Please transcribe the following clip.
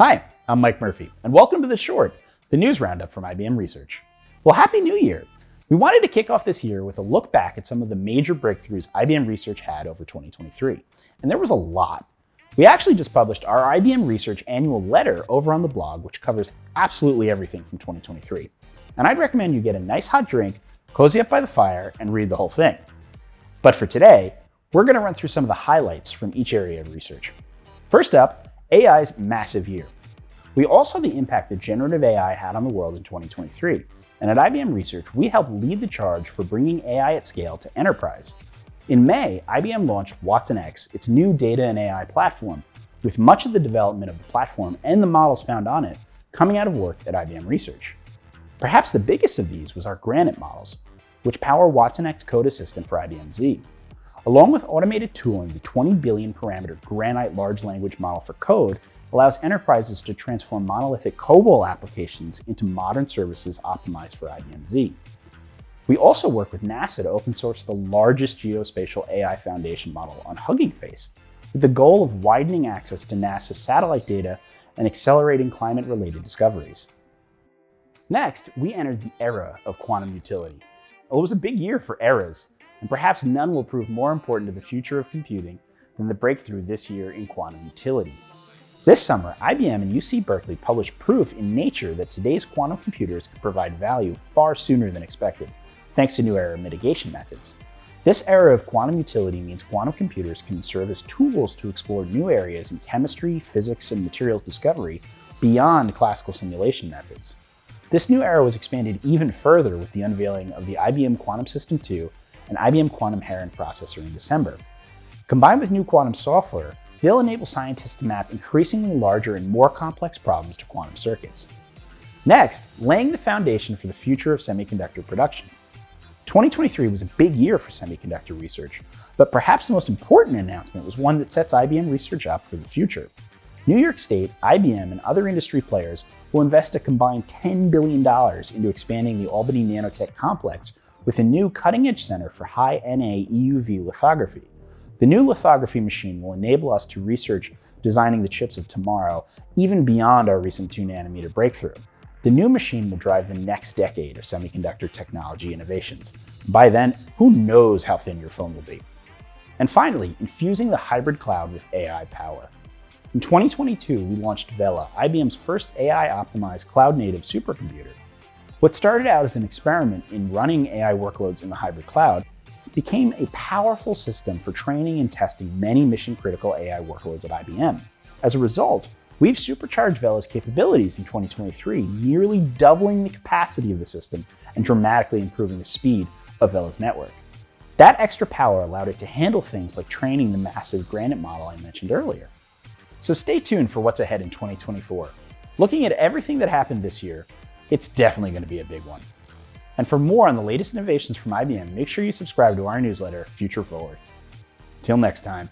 Hi, I'm Mike Murphy, and welcome to The Short, the news roundup from IBM Research. Well, Happy New Year! We wanted to kick off this year with a look back at some of the major breakthroughs IBM Research had over 2023, and there was a lot. We actually just published our IBM Research annual letter over on the blog, which covers absolutely everything from 2023. And I'd recommend you get a nice hot drink, cozy up by the fire, and read the whole thing. But for today, we're going to run through some of the highlights from each area of research. First up, AI's massive year. We all saw the impact that generative AI had on the world in 2023, and at IBM Research, we helped lead the charge for bringing AI at scale to enterprise. In May, IBM launched watsonx, its new data and AI platform, with much of the development of the platform and the models found on it coming out of work at IBM Research. Perhaps the biggest of these was our Granite models, which power watsonx Code Assistant for IBM Z. Along with automated tooling, the 20 billion parameter Granite large language model for code allows enterprises to transform monolithic COBOL applications into modern services optimized for IBM Z. We also work with NASA to open source the largest geospatial AI foundation model on Hugging Face, with the goal of widening access to NASA's satellite data and accelerating climate-related discoveries. Next, we entered the era of quantum utility. It was a big year for eras, and perhaps none will prove more important to the future of computing than the breakthrough this year in quantum utility. This summer, IBM and UC Berkeley published proof in Nature that today's quantum computers can provide value far sooner than expected, thanks to new error mitigation methods. This era of quantum utility means quantum computers can serve as tools to explore new areas in chemistry, physics, and materials discovery beyond classical simulation methods. This new era was expanded even further with the unveiling of the IBM Quantum System 2 and IBM Quantum Heron processor in December. Combined with new quantum software, they'll enable scientists to map increasingly larger and more complex problems to quantum circuits. Next, laying the foundation for the future of semiconductor production. 2023 was a big year for semiconductor research, but perhaps the most important announcement was one that sets IBM Research up for the future. New York State, IBM, and other industry players will invest a combined $10 billion into expanding the Albany Nanotech Complex with a new cutting-edge center for high-NA EUV lithography. The new lithography machine will enable us to research designing the chips of tomorrow, even beyond our recent 2nm breakthrough. The new machine will drive the next decade of semiconductor technology innovations. By then, who knows how thin your phone will be? And finally, infusing the hybrid cloud with AI power. In 2022, we launched Vela, IBM's first AI-optimized cloud-native supercomputer. What started out as an experiment in running AI workloads in the hybrid cloud became a powerful system for training and testing many mission-critical AI workloads at IBM. As a result, we've supercharged Vela's capabilities in 2023, nearly doubling the capacity of the system and dramatically improving the speed of Vela's network. That extra power allowed it to handle things like training the massive Granite model I mentioned earlier. So stay tuned for what's ahead in 2024. Looking at everything that happened this year, it's definitely going to be a big one. And for more on the latest innovations from IBM, make sure you subscribe to our newsletter, Future Forward. Till next time.